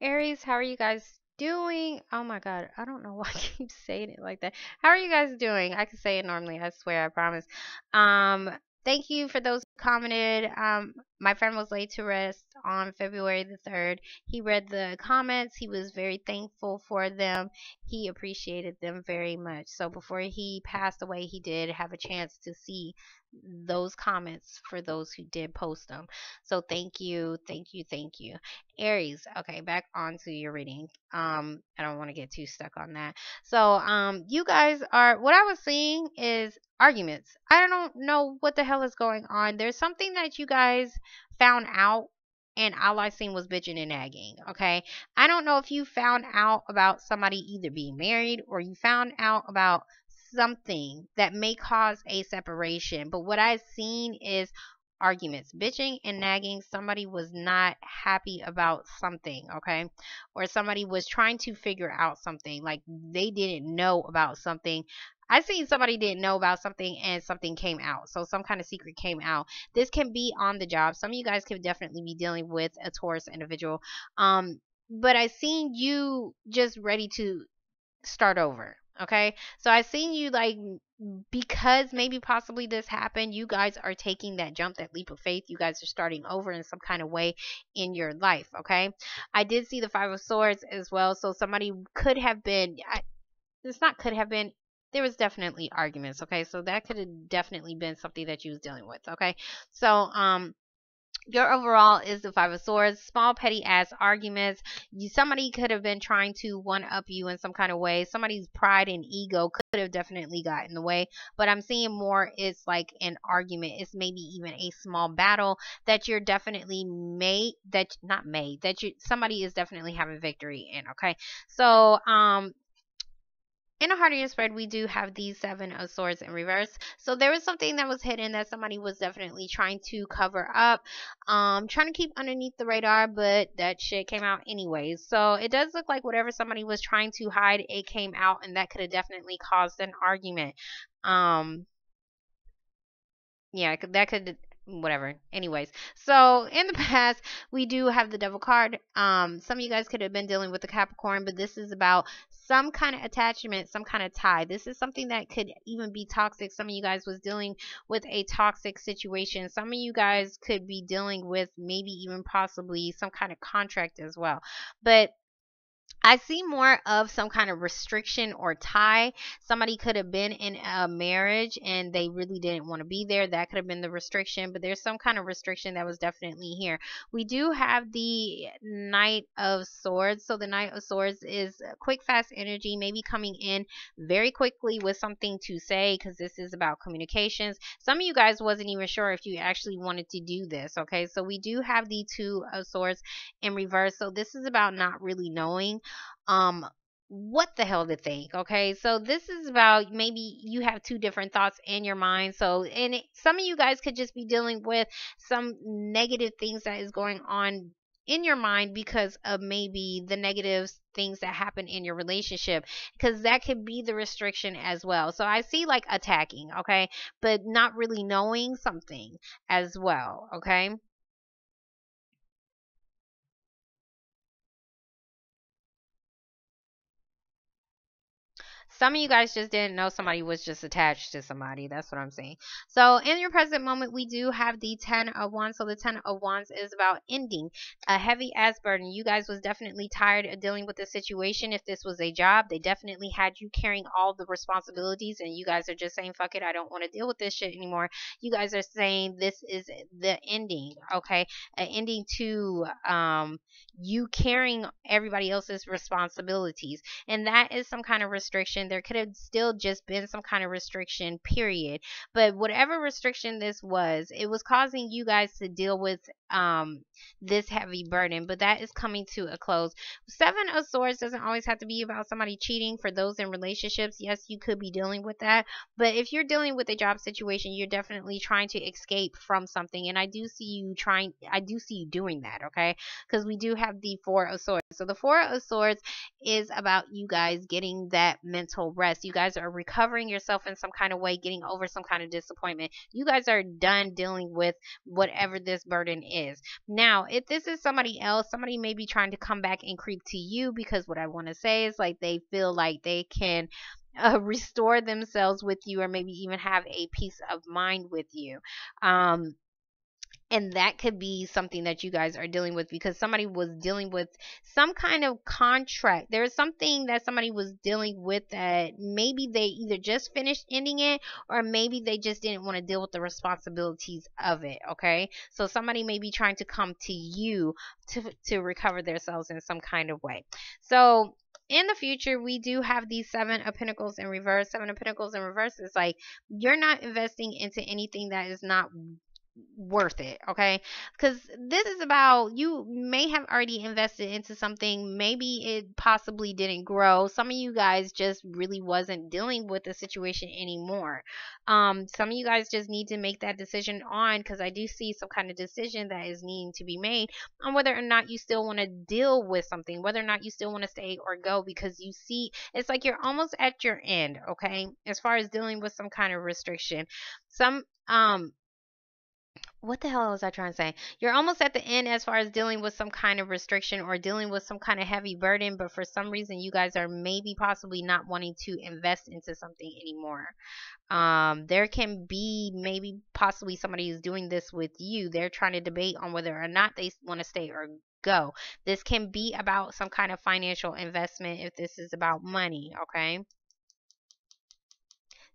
Aries, how are you guys doing? Oh my God, I don't know why I keep saying it like that. How are you guys doing? I can say it normally, I swear, I promise. Um, Thank you for those who commented. My friend was laid to rest on February the 3rd. He read the comments. He was very thankful for them. He appreciated them very much. So before he passed away, he did have a chance to see those comments for those who did post them. So thank you, thank you, thank you. Aries, okay, back onto your reading. I don't want to get too stuck on that. So, you guys are, what I was seeing is arguments. I don't know what the hell is going on. There's something that you guys found out, and all I seen was bitching and nagging. Okay, I don't know if you found out about somebody either being married or you found out about something that may cause a separation. But what I've seen is arguments, bitching and nagging. Somebody was not happy about something, okay? Or somebody was trying to figure out something, like they didn't know about something. I seen somebody didn't know about something and something came out. So some kind of secret came out. This can be on the job. Some of you guys could definitely be dealing with a Taurus individual. But I seen you just ready to start over. Okay. So I seen you like, because maybe possibly this happened, you guys are taking that jump, that leap of faith. You guys are starting over in some kind of way in your life. Okay. I did see the Five of Swords as well. So somebody could have been, it's not could have been, there was definitely arguments. Okay. So that could have definitely been something that you was dealing with. Okay. So, your overall is the Five of Swords. Small petty ass arguments. Somebody could have been trying to one up you in some kind of way. Somebody's pride and ego could have definitely got in the way. But I'm seeing more, it's like an argument. It's maybe even a small battle that you're definitely made, that not made, that you, somebody is definitely having victory in. Okay. So in a heart of your spread, we do have these Seven of Swords in reverse. So there was something that was hidden that somebody was definitely trying to cover up, trying to keep underneath the radar, but that shit came out anyways. So it does look like whatever somebody was trying to hide, it came out, and that could have definitely caused an argument. Um, yeah, that could, whatever. Anyways, so in the past, we do have the Devil card. Some of you guys could have been dealing with the Capricorn, but this is about some kind of attachment, some kind of tie. This is something that could even be toxic. Some of you guys was dealing with a toxic situation. Some of you guys could be dealing with maybe even possibly some kind of contract as well. But I see more of some kind of restriction or tie. Somebody could have been in a marriage and they really didn't want to be there. That could have been the restriction, but there's some kind of restriction that was definitely here. We do have the Knight of Swords. So the Knight of Swords is quick, fast energy, maybe coming in very quickly with something to say, because this is about communications. Some of you guys wasn't even sure if you actually wanted to do this. Okay, so we do have the Two of Swords in reverse. So this is about not really knowing um what the hell to think. Okay, so this is about maybe you have two different thoughts in your mind. So and some of you guys could just be dealing with some negative things that is going on in your mind because of maybe the negative things that happen in your relationship, because that could be the restriction as well. So I see like attacking, okay, but not really knowing something as well. Okay, some of you guys just didn't know somebody was just attached to somebody. That's what I'm saying. So in your present moment, we do have the Ten of Wands. So the Ten of Wands is about ending a heavy ass burden. You guys was definitely tired of dealing with the situation. If this was a job, they definitely had you carrying all the responsibilities, and you guys are just saying, fuck it, I don't want to deal with this shit anymore. You guys are saying this is the ending, okay? An ending to you carrying everybody else's responsibilities, and that is some kind of restriction. There could have still just been some kind of restriction, period. But whatever restriction this was, it was causing you guys to deal with this heavy burden, but that is coming to a close. Seven of Swords doesn't always have to be about somebody cheating. For those in relationships, yes, you could be dealing with that, but if you're dealing with a job situation, you're definitely trying to escape from something, and I do see you doing that, okay? Because we do have the Four of Swords. So the Four of Swords is about you guys getting that mental rest. You guys are recovering yourself in some kind of way, getting over some kind of disappointment. You guys are done dealing with whatever this burden is. Now, if this is somebody else, somebody may be trying to come back and creep to you, because what I want to say is like they feel like they can restore themselves with you, or maybe even have a peace of mind with you. Um, and that could be something that you guys are dealing with, because somebody was dealing with some kind of contract. There's something that somebody was dealing with that maybe they either just finished ending it, or maybe they just didn't want to deal with the responsibilities of it. Okay, so somebody may be trying to come to you to recover themselves in some kind of way. So in the future, we do have these Seven of Pentacles in reverse. Seven of Pentacles in reverse is like you're not investing into anything that is not worth it. Okay, because this is about, you may have already invested into something, maybe it possibly didn't grow. Some of you guys just really wasn't dealing with the situation anymore. Some of you guys just need to make that decision on, because I do see some kind of decision that is needing to be made on whether or not you still want to deal with something, whether or not you still want to stay or go, because you see it's like you're almost at your end. Okay, as far as dealing with some kind of restriction, some what the hell was I trying to say? You're almost at the end as far as dealing with some kind of restriction, or dealing with some kind of heavy burden, but for some reason you guys are maybe possibly not wanting to invest into something anymore. There can be maybe possibly somebody who's doing this with you. They're trying to debate on whether or not they want to stay or go. This can be about some kind of financial investment if this is about money, okay?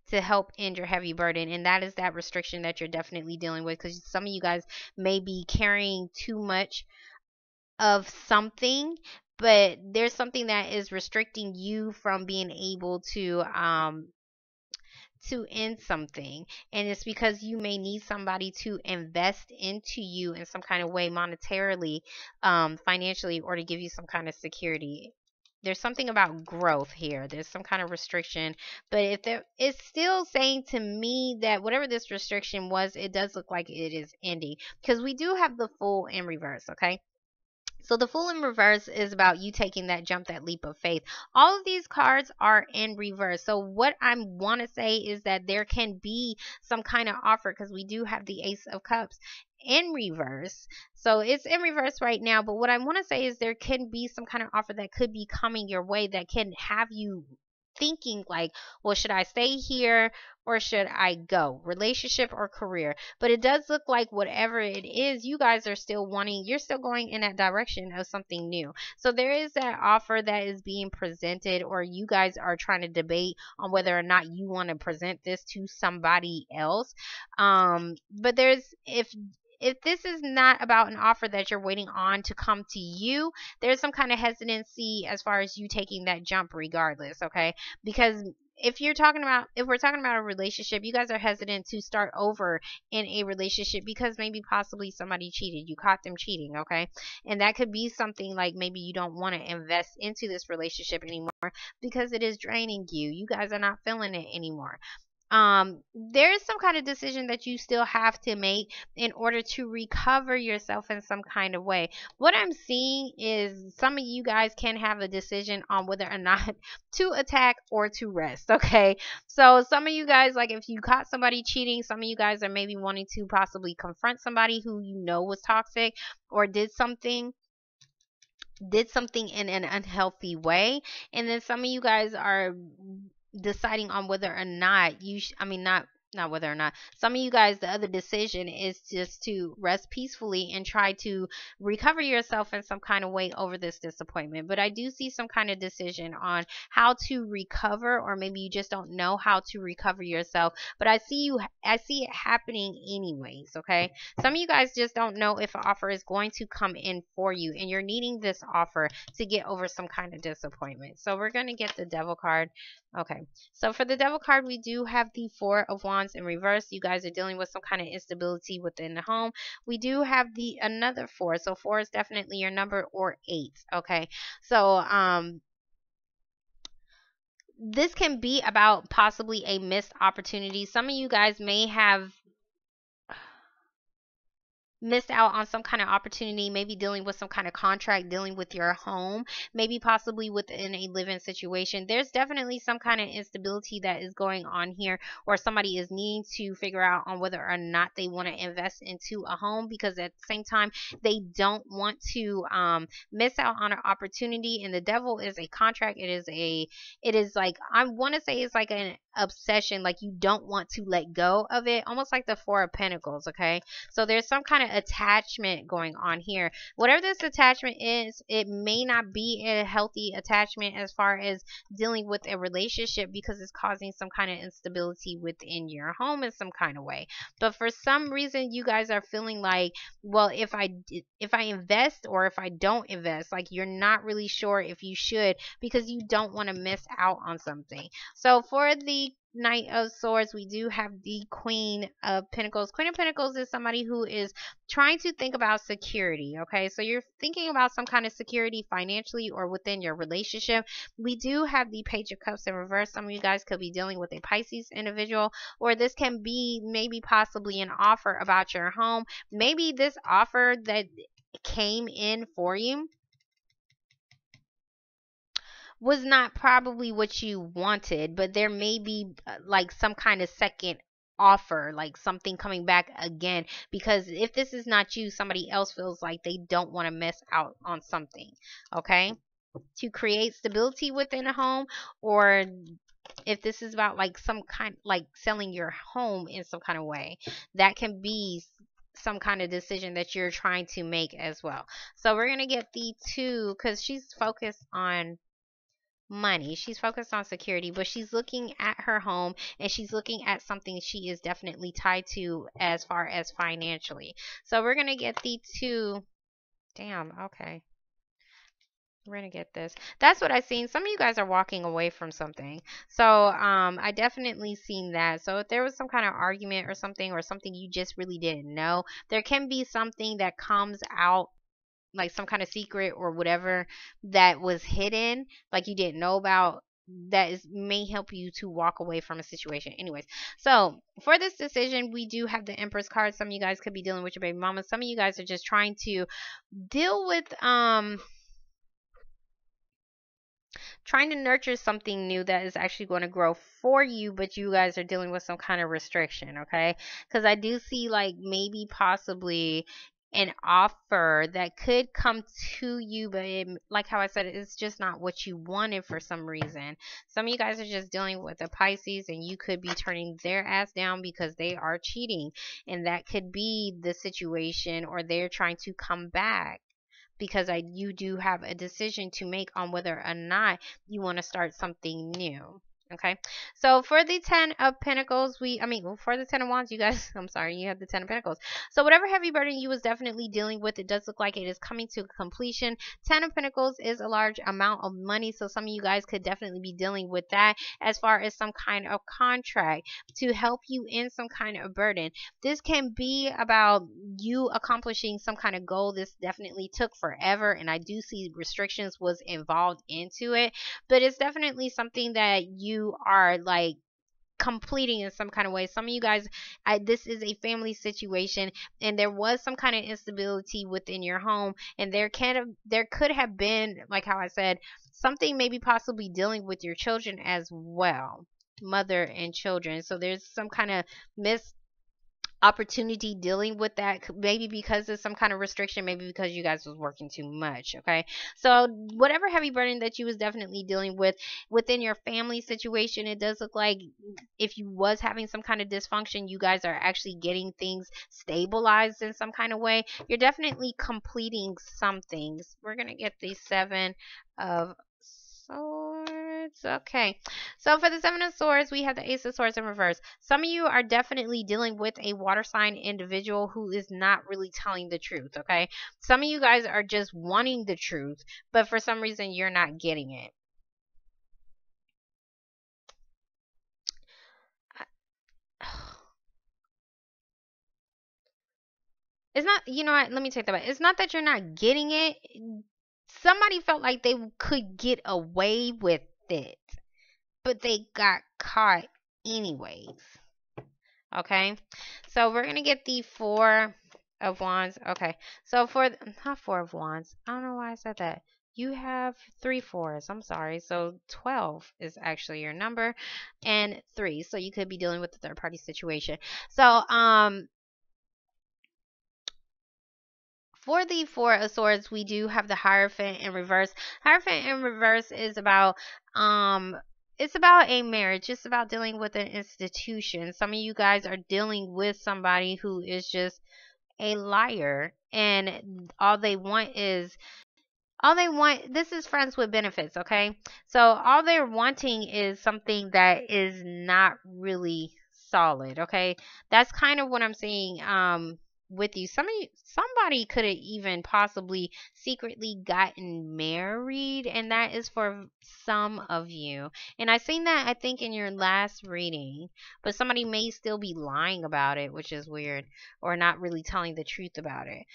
To help end your heavy burden, and that is that restriction that you're definitely dealing with, because some of you guys may be carrying too much of something, but there's something that is restricting you from being able to end something, and it's because you may need somebody to invest into you in some kind of way, monetarily, financially, or to give you some kind of security. There's something about growth here. There's some kind of restriction, but if there, it's still saying to me that whatever this restriction was, it does look like it is ending, because we do have the Fool in reverse. Okay, so the Fool in reverse is about you taking that jump, that leap of faith. All of these cards are in reverse. So what I want to say is that there can be some kind of offer, because we do have the Ace of Cups in reverse. So it's in reverse right now. But what I want to say is there can be some kind of offer that could be coming your way that can have you thinking like, well, should I stay here or should I go? Relationship or career. But it does look like whatever it is, you guys are still wanting, you're still going in that direction of something new. So there is that offer that is being presented, or you guys are trying to debate on whether or not you want to present this to somebody else. But there's, if this is not about an offer that you're waiting on to come to you, there's some kind of hesitancy as far as you taking that jump regardless, okay? Because if we're talking about a relationship, you guys are hesitant to start over in a relationship because maybe possibly somebody cheated. You caught them cheating, okay? And that could be something like maybe you don't want to invest into this relationship anymore because it is draining you. You guys are not feeling it anymore. There is some kind of decision that you still have to make in order to recover yourself in some kind of way. What I'm seeing is some of you guys can have a decision on whether or not to attack or to rest. Okay, so some of you guys, like if you caught somebody cheating, some of you guys are maybe wanting to possibly confront somebody who you know was toxic or did something in an unhealthy way, and then some of you guys are deciding on whether or not I mean, not whether or not, some of you guys, the other decision is just to rest peacefully and try to recover yourself in some kind of way over this disappointment. But I do see some kind of decision on how to recover, or maybe you just don't know how to recover yourself, but I see it happening anyways. Okay, some of you guys just don't know if an offer is going to come in for you, and you're needing this offer to get over some kind of disappointment. So we're going to get the Devil card. Okay, so for the Devil card, we do have the Four of Wands in reverse. You guys are dealing with some kind of instability within the home. We do have the another four. So four is definitely your number, or eight. Okay, so this can be about possibly a missed opportunity. Some of you guys may have missed out on some kind of opportunity, maybe dealing with some kind of contract, dealing with your home, maybe possibly within a living situation. There's definitely some kind of instability that is going on here, or somebody is needing to figure out on whether or not they want to invest into a home, because at the same time they don't want to miss out on an opportunity. And the devil is a contract. It is like, I want to say it's like an obsession, like you don't want to let go of it, almost like the Four of Pentacles. Okay, so there's some kind of attachment going on here. Whatever this attachment is, it may not be a healthy attachment as far as dealing with a relationship, because it's causing some kind of instability within your home in some kind of way. But for some reason, you guys are feeling like, well, if I invest or if I don't invest, like you're not really sure if you should, because you don't want to miss out on something. So for the Knight of Swords, we do have the Queen of Pentacles. Queen of Pentacles is somebody who is trying to think about security. Okay, so you're thinking about some kind of security financially or within your relationship. We do have the Page of Cups in reverse. Some of you guys could be dealing with a Pisces individual, or this can be maybe possibly an offer about your home. Maybe this offer that came in for you was not probably what you wanted, but there may be like some kind of second offer, like something coming back again, because if this is not you, somebody else feels like they don't want to miss out on something. Okay, to create stability within a home, or if this is about like some kind, like selling your home in some kind of way, that can be some kind of decision that you're trying to make as well. So we're going to get the two, because she's focused on money. She's focused on security, but she's looking at her home, and she's looking at something she is definitely tied to as far as financially. So we're going to get the two. Damn, okay. We're gonna get this. That's what I seen. Some of you guys are walking away from something. So I definitely seen that. So if there was some kind of argument or something you just really didn't know, there can be something that comes out, like some kind of secret or whatever that was hidden, like you didn't know about, that is may help you to walk away from a situation. Anyways, so for this decision, we do have the Empress card. Some of you guys could be dealing with your baby mama. Some of you guys are just trying to deal with trying to nurture something new that is actually going to grow for you, but you guys are dealing with some kind of restriction. Okay, because I do see like maybe possibly an offer that could come to you, but like how I said, it's just not what you wanted for some reason. Some of you guys are just dealing with a Pisces, and you could be turning their ass down because they are cheating, and that could be the situation, or they're trying to come back, because you do have a decision to make on whether or not you want to start something new. Okay, so for the Ten of Pentacles, for the Ten of Wands, you guys, I'm sorry, you have the Ten of Pentacles. So whatever heavy burden you was definitely dealing with, it does look like it is coming to completion. Ten of Pentacles is a large amount of money, so some of you guys could definitely be dealing with that as far as some kind of contract to help you in some kind of burden. This can be about you accomplishing some kind of goal. This definitely took forever, and I do see restrictions was involved into it, but it's definitely something that you are like completing in some kind of way. Some of you guys, this is a family situation, and there was some kind of instability within your home, and there could have been, like how I said, something maybe possibly dealing with your children as well, mother and children. So there's some kind of opportunity dealing with that, maybe because of some kind of restriction, maybe because you guys was working too much. Okay, so whatever heavy burden that you was definitely dealing with within your family situation, it does look like if you was having some kind of dysfunction, you guys are actually getting things stabilized in some kind of way. You're definitely completing some things. We're gonna get the Seven of Swords. Okay, so for the Seven of Swords, we have the Ace of Swords in reverse. Some of you are definitely dealing with a water sign individual who is not really telling the truth. Okay, some of you guys are just wanting the truth, but for some reason you're not getting it. It's not, you know what, let me take that back. It's not that you're not getting it. Somebody felt like they could get away with it, but they got caught anyways. Okay, so we're gonna get the Four of Wands. Okay. So not Four of Wands. I don't know why I said that. You have three fours. I'm sorry. So 12 is actually your number and three. So you could be dealing with a third party situation. So, for the Four of Swords, we do have the Hierophant in reverse. Hierophant in reverse is about it's about a marriage. It's about dealing with an institution. Some of you guys are dealing with somebody who is just a liar, and all they want, this is friends with benefits, okay? So all they're wanting is something that is not really solid, okay? That's kind of what I'm saying with you. Somebody could have even possibly secretly gotten married, and that is for some of you. And I seen that, I think, in your last reading, but somebody may still be lying about it, which is weird, or not really telling the truth about it.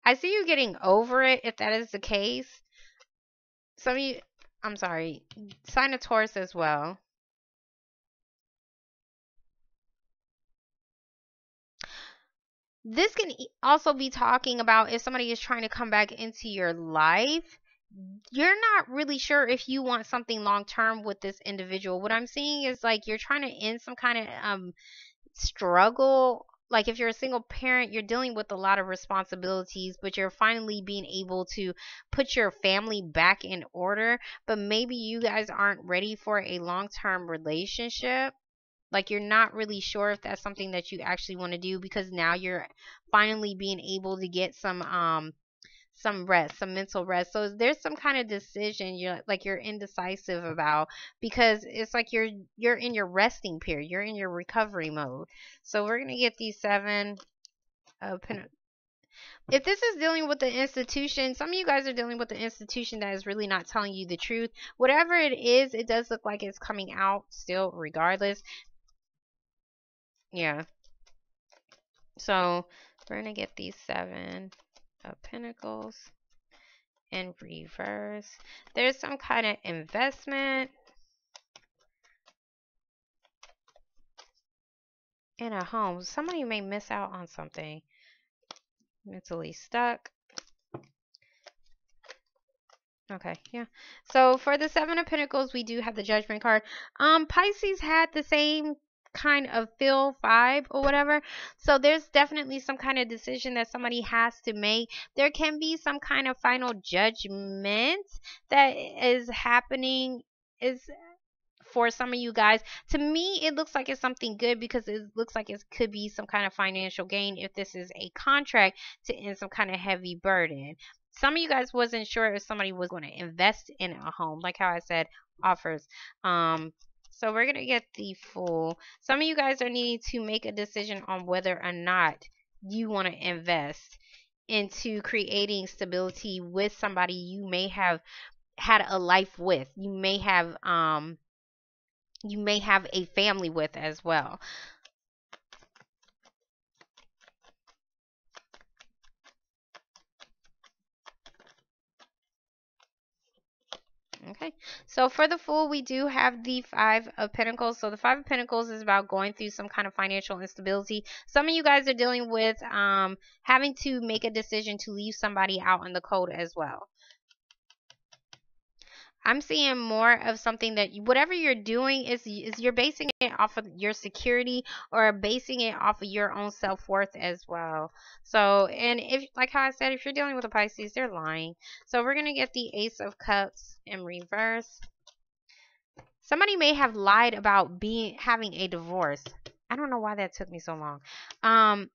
I see you getting over it if that is the case. Some of you, I'm sorry, sign a Taurus as well. This can also be talking about if somebody is trying to come back into your life. You're not really sure if you want something long term with this individual. What I'm seeing is like you're trying to end some kind of struggle. Like if you're a single parent, you're dealing with a lot of responsibilities, but you're finally being able to put your family back in order. But maybe you guys aren't ready for a long term relationship. Like you're not really sure if that's something that you actually want to do, because now you're finally being able to get some rest, some mental rest. So there's some kind of decision you're indecisive about, because it's like you're in your resting period. You're in your recovery mode. So we're gonna get these seven of if this is dealing with the institution, some of you guys are dealing with the institution that is really not telling you the truth. Whatever it is, it does look like it's coming out still regardless. Yeah. So we're gonna get these seven of Pentacles in reverse. There's some kind of investment in a home. Somebody may miss out on something. Mentally stuck. Okay, yeah. So for the Seven of Pentacles, we do have the Judgment card. Pisces had the same kind of feel vibe or whatever. So there's definitely some kind of decision that somebody has to make. There can be some kind of final judgment that is happening. Is for some of you guys. To me, it looks like it's something good, because it looks like it could be some kind of financial gain if this is a contract to end some kind of heavy burden. Some of you guys wasn't sure if somebody was going to invest in a home, like how I said, offers. So we're going to get the Fool. Some of you guys are needing to make a decision on whether or not you want to invest into creating stability with somebody you may have had a life with. You may have a family with as well. Okay, so for the Fool, we do have the Five of Pentacles. So the Five of Pentacles is about going through some kind of financial instability. Some of you guys are dealing with having to make a decision to leave somebody out in the cold as well. I'm seeing more of something that whatever you're doing is you're basing it off of your security, or basing it off of your own self-worth as well. So, and if, like how I said, if you're dealing with a Pisces, they're lying. So we're going to get the Ace of Cups in reverse. Somebody may have lied about having a divorce. I don't know why that took me so long.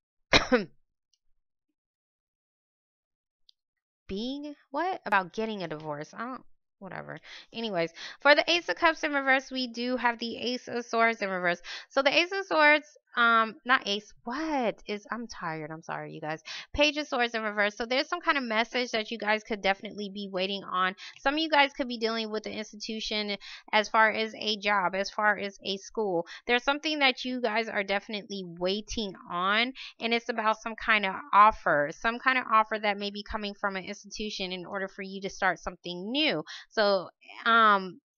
Being what? About getting a divorce. I don't, whatever. Anyways, for the Ace of Cups in reverse, we do have the Ace of Swords in reverse. So the Ace of Swords, not Ace, what is, I'm tired. I'm sorry, you guys. Page of Swords in reverse. So there's some kind of message that you guys could definitely be waiting on. Some of you guys could be dealing with the institution as far as a job, as far as a school. There's something that you guys are definitely waiting on, and it's about some kind of offer that may be coming from an institution in order for you to start something new. So,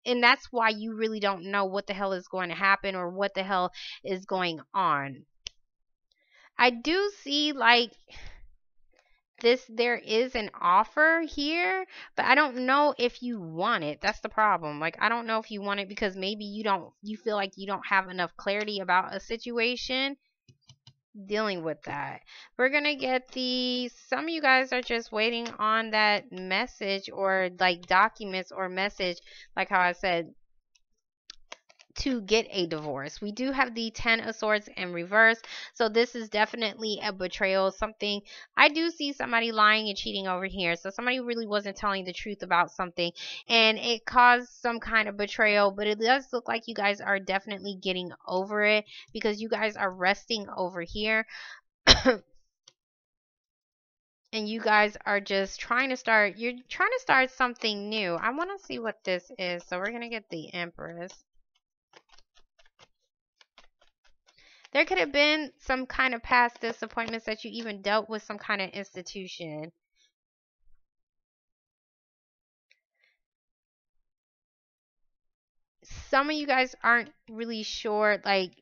and that's why you really don't know what the hell is going to happen or what the hell is going on. I do see like this, there is an offer here, but I don't know if you want it. That's the problem. Like, I don't know if you want it because maybe you feel like you don't have enough clarity about a situation dealing with that. We're gonna get some of you guys are just waiting on that message or like documents or message, like how I said, to get a divorce. We do have the 10 of swords in reverse. So this is definitely a betrayal, something. I do see somebody lying and cheating over here. So somebody really wasn't telling the truth about something and it caused some kind of betrayal, but it does look like you guys are definitely getting over it because you guys are resting over here. And you guys are just you're trying to start something new. I want to see what this is. So we're going to get the Empress. There could have been some kind of past disappointments that you even dealt with some kind of institution. Some of you guys aren't really sure, like,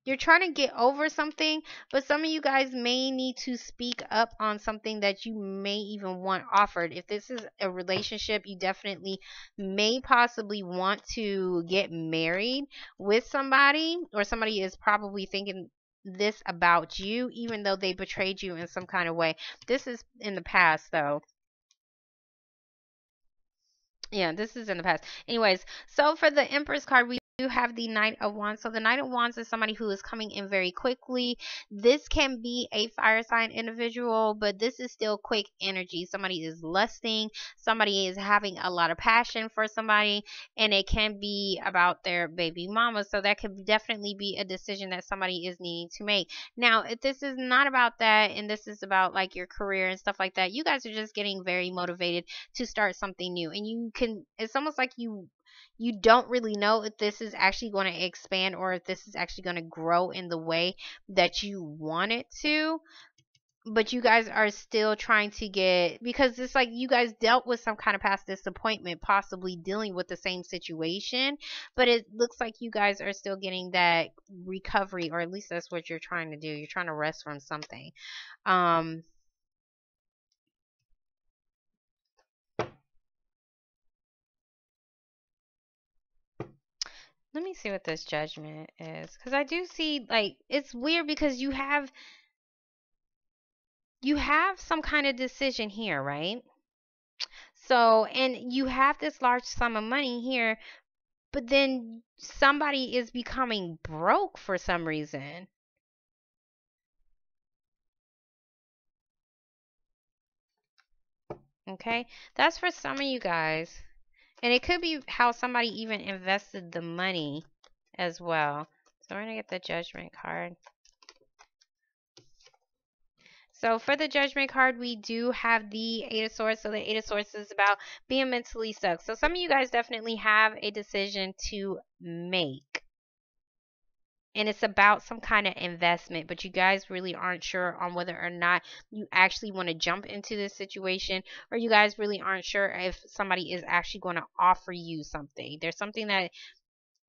you're trying to get over something, but some of you guys may need to speak up on something that you may even want offered. If this is a relationship, you definitely may possibly want to get married with somebody, or somebody is probably thinking this about you, even though they betrayed you in some kind of way. This is in the past, though. Yeah, this is in the past. Anyways, so for the Empress card, we do have the Knight of Wands. So the Knight of Wands is somebody who is coming in very quickly. This can be a fire sign individual, but this is still quick energy. Somebody is lusting, somebody is having a lot of passion for somebody, and it can be about their baby mama. So that could definitely be a decision that somebody is needing to make. Now, if this is not about that, and this is about like your career and stuff like that, you guys are just getting very motivated to start something new, and it's almost like you don't really know if this is actually going to expand or if this is actually going to grow in the way that you want it to, but you guys are still trying to get, because it's like you guys dealt with some kind of past disappointment, possibly dealing with the same situation, but it looks like you guys are still getting that recovery, or at least that's what you're trying to do. You're trying to rest from something. um Let me see what this Judgment is, because I do see, like, it's weird because you have some kind of decision here, right? So, and you have this large sum of money here, but then somebody is becoming broke for some reason. Okay, that's for some of you guys, and it could be how somebody even invested the money as well. So we're gonna get the Judgment card. So for the Judgment card, we do have the Eight of Swords. So the Eight of Swords is about being mentally stuck. So some of you guys definitely have a decision to make. And it's about some kind of investment, but you guys really aren't sure on whether or not you actually want to jump into this situation, or you guys really aren't sure if somebody is actually going to offer you something. There's something that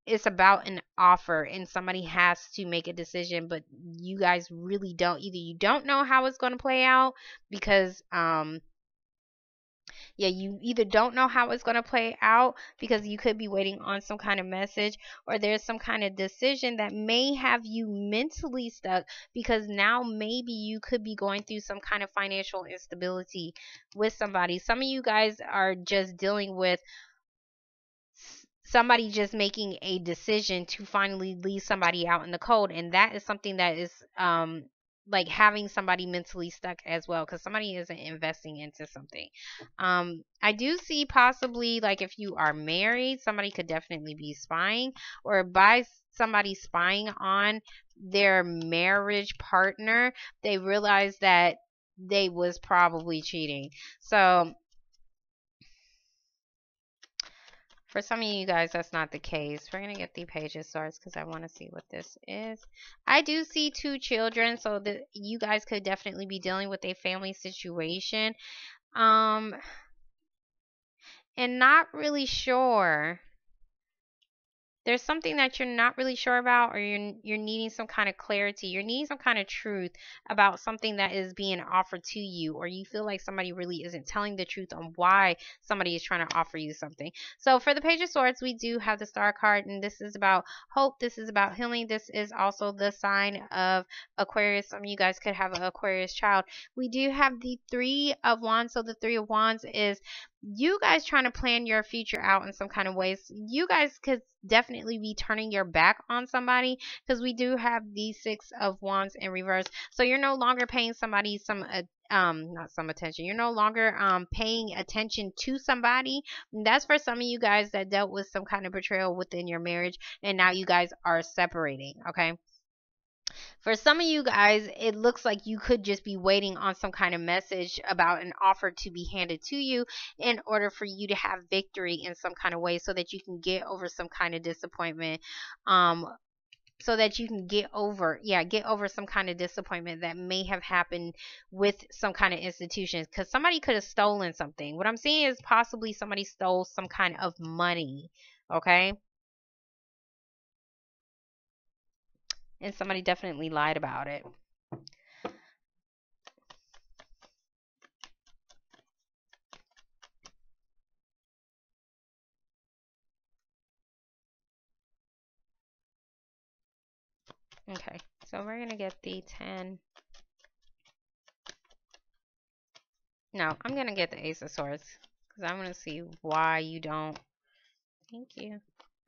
it's about an offer and somebody has to make a decision, but you guys really don't, either you don't know how it's going to play out because yeah, you either don't know how it's going to play out because you could be waiting on some kind of message, or there's some kind of decision that may have you mentally stuck because now maybe you could be going through some kind of financial instability with somebody. Some of you guys are just dealing with somebody just making a decision to finally leave somebody out in the cold, and that is something that is like having somebody mentally stuck as well, because somebody isn't investing into something. I do see possibly, like, if you are married, somebody could definitely be spying, or by somebody spying on their marriage partner, they realize that they was probably cheating. So for some of you guys, that's not the case. We're going to get the Page of Swords because I want to see what this is. I do see two children, so that you guys could definitely be dealing with a family situation. Um, and not really sure there's something that you're not really sure about, or you're needing some kind of clarity, you're needing some kind of truth about something that is being offered to you, or you feel like somebody really isn't telling the truth on why somebody is trying to offer you something. So for the Page of Swords, we do have the Star card, and this is about hope, this is about healing, this is also the sign of Aquarius. Some of you guys could have an Aquarius child. We do have the Three of Wands. So the Three of Wands is you guys trying to plan your future out in some kind of ways. You guys could definitely be turning your back on somebody, because we do have the Six of Wands in reverse. So you're no longer paying somebody some not some attention. You're no longer paying attention to somebody. And that's for some of you guys that dealt with some kind of betrayal within your marriage, and now you guys are separating, okay? For some of you guys, it looks like you could just be waiting on some kind of message about an offer to be handed to you in order for you to have victory in some kind of way, so that you can get over some kind of disappointment. So that you can get over some kind of disappointment that may have happened with some kind of institutions, because somebody could have stolen something. What I'm seeing is possibly somebody stole some kind of money, okay? And somebody definitely lied about it. Okay, so we're going to get the 10. No, I'm going to get the Ace of Swords, because I want to see why you don't. Thank you.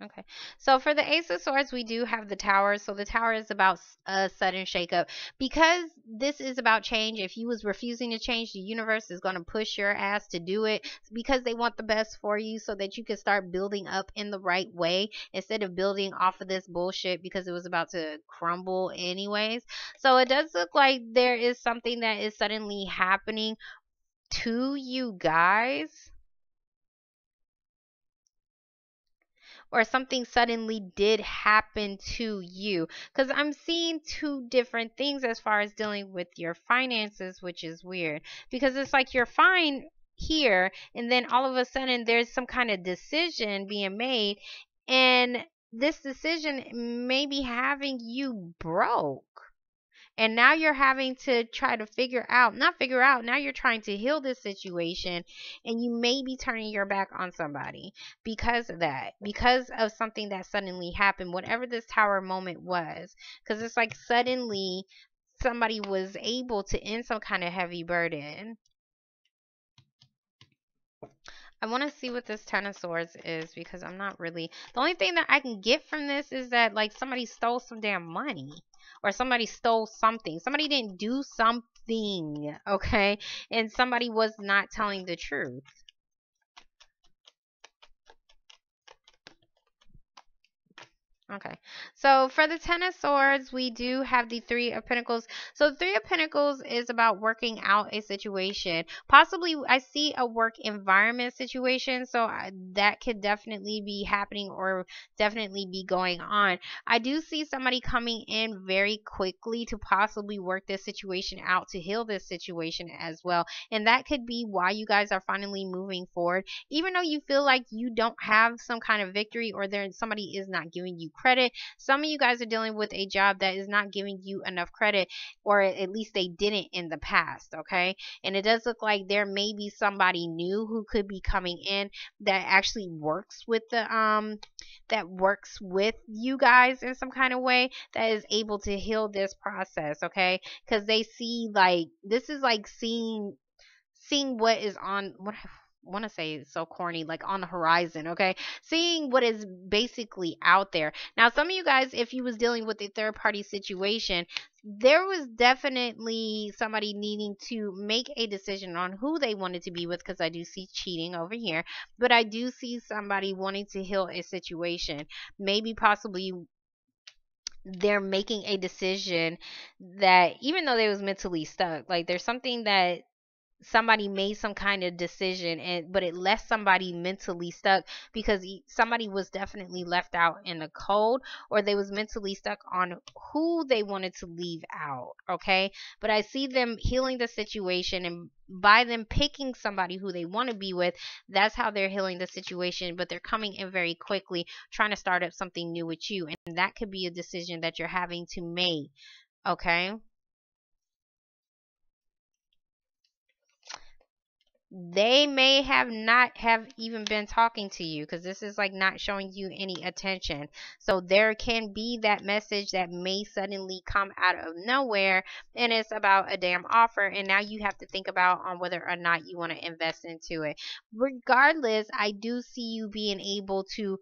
Okay. So for the Ace of Swords, we do have the Tower. So the Tower is about a sudden shakeup. Because this is about change, if you was refusing to change, the universe is going to push your ass to do it, because they want the best for you, so that you can start building up in the right way instead of building off of this bullshit, because it was about to crumble anyways. So it does look like there is something that is suddenly happening to you guys, or something suddenly did happen to you, because I'm seeing two different things as far as dealing with your finances, which is weird, because it's like you're fine here, and then all of a sudden there's some kind of decision being made, and this decision may be having you broke. And now you're having to try to not figure out, now you're trying to heal this situation, and you may be turning your back on somebody because of that, because of something that suddenly happened, whatever this Tower moment was. Because it's like suddenly somebody was able to end some kind of heavy burden. I want to see what this Ten of Swords is, because I'm not really. The only thing that I can get from this is that, like, somebody stole some damn money, or somebody stole something. Somebody didn't do something, okay? And somebody was not telling the truth. Okay, so for the Ten of Swords, we do have the Three of Pentacles. So the Three of Pentacles is about working out a situation. Possibly, I see a work environment situation, so that could definitely be happening, or definitely be going on. I do see somebody coming in very quickly to possibly work this situation out, to heal this situation as well. And that could be why you guys are finally moving forward. Even though you feel like you don't have some kind of victory, or there somebody is not giving you credit. Some of you guys are dealing with a job that is not giving you enough credit, or at least they didn't in the past, okay? And it does look like there may be somebody new who could be coming in that actually works with you guys in some kind of way, that is able to heal this process, okay? Because they see, like, this is like seeing what is on, what I want to say is so corny, like on the horizon, okay? Seeing what is basically out there. Now, some of you guys, if you was dealing with a third party situation, there was definitely somebody needing to make a decision on who they wanted to be with, because I do see cheating over here, but I do see somebody wanting to heal a situation. Maybe possibly they're making a decision that, even though they was mentally stuck, like there's something that somebody made some kind of decision, and but it left somebody mentally stuck because somebody was definitely left out in the cold, or they was mentally stuck on who they wanted to leave out. Okay, but I see them healing the situation, and by them picking somebody who they want to be with, that's how they're healing the situation. But they're coming in very quickly trying to start up something new with you, and that could be a decision that you're having to make. Okay, they may have not have even been talking to you, because this is like not showing you any attention. So there can be that message that may suddenly come out of nowhere, and it's about a damn offer, and now you have to think about on whether or not you want to invest into it. Regardless, I do see you being able to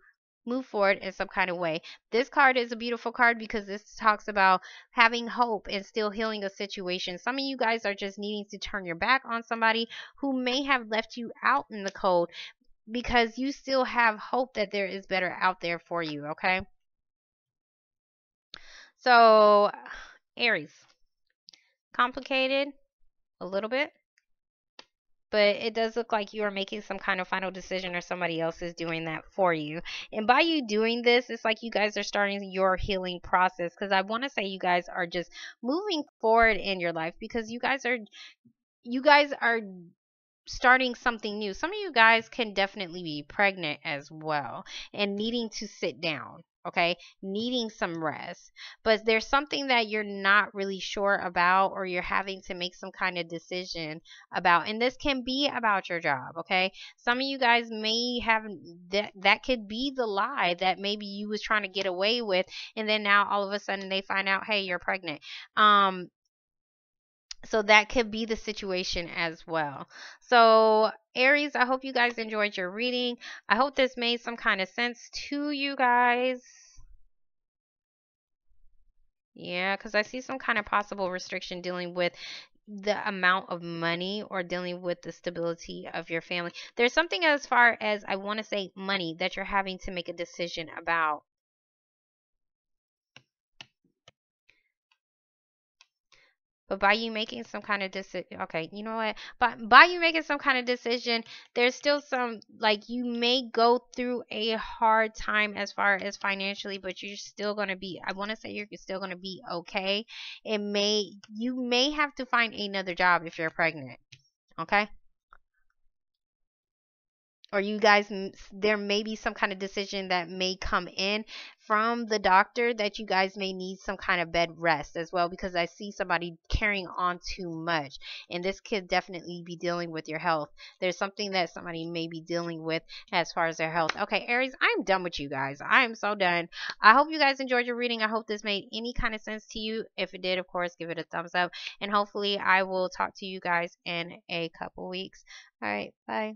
move forward in some kind of way. This card is a beautiful card because this talks about having hope and still healing a situation. Some of you guys are just needing to turn your back on somebody who may have left you out in the cold, because you still have hope that there is better out there for you. Okay, so Aries, complicated a little bit, but it does look like you are making some kind of final decision, or somebody else is doing that for you. And by you doing this, it's like you guys are starting your healing process, because I want to say you guys are just moving forward in your life, because you guys are starting something new. Some of you guys can definitely be pregnant as well and needing to sit down, okay? Needing some rest. But there's something that you're not really sure about, or you're having to make some kind of decision about. And this can be about your job, okay? Some of you guys may have that could be the lie that maybe you was trying to get away with, and then now all of a sudden they find out, hey, you're pregnant. So that could be the situation as well. So, Aries, I hope you guys enjoyed your reading. I hope this made some kind of sense to you guys. Yeah, because I see some kind of possible restriction dealing with the amount of money, or dealing with the stability of your family. There's something as far as, I want to say, money that you're having to make a decision about. But by you making some kind of decision, okay, you know what? But by you making some kind of decision, there's still some, like, you may go through a hard time as far as financially, but you're still going to be, I want to say you're still going to be okay. You may have to find another job if you're pregnant, okay? Or you guys, there may be some kind of decision that may come in from the doctor that you guys may need some kind of bed rest as well, because I see somebody carrying on too much, and this could definitely be dealing with your health. There's something that somebody may be dealing with as far as their health. Okay, Aries, I'm done with you guys. I am so done. I hope you guys enjoyed your reading. I hope this made any kind of sense to you. If it did, of course, give it a thumbs up, and hopefully I will talk to you guys in a couple weeks. All right, bye.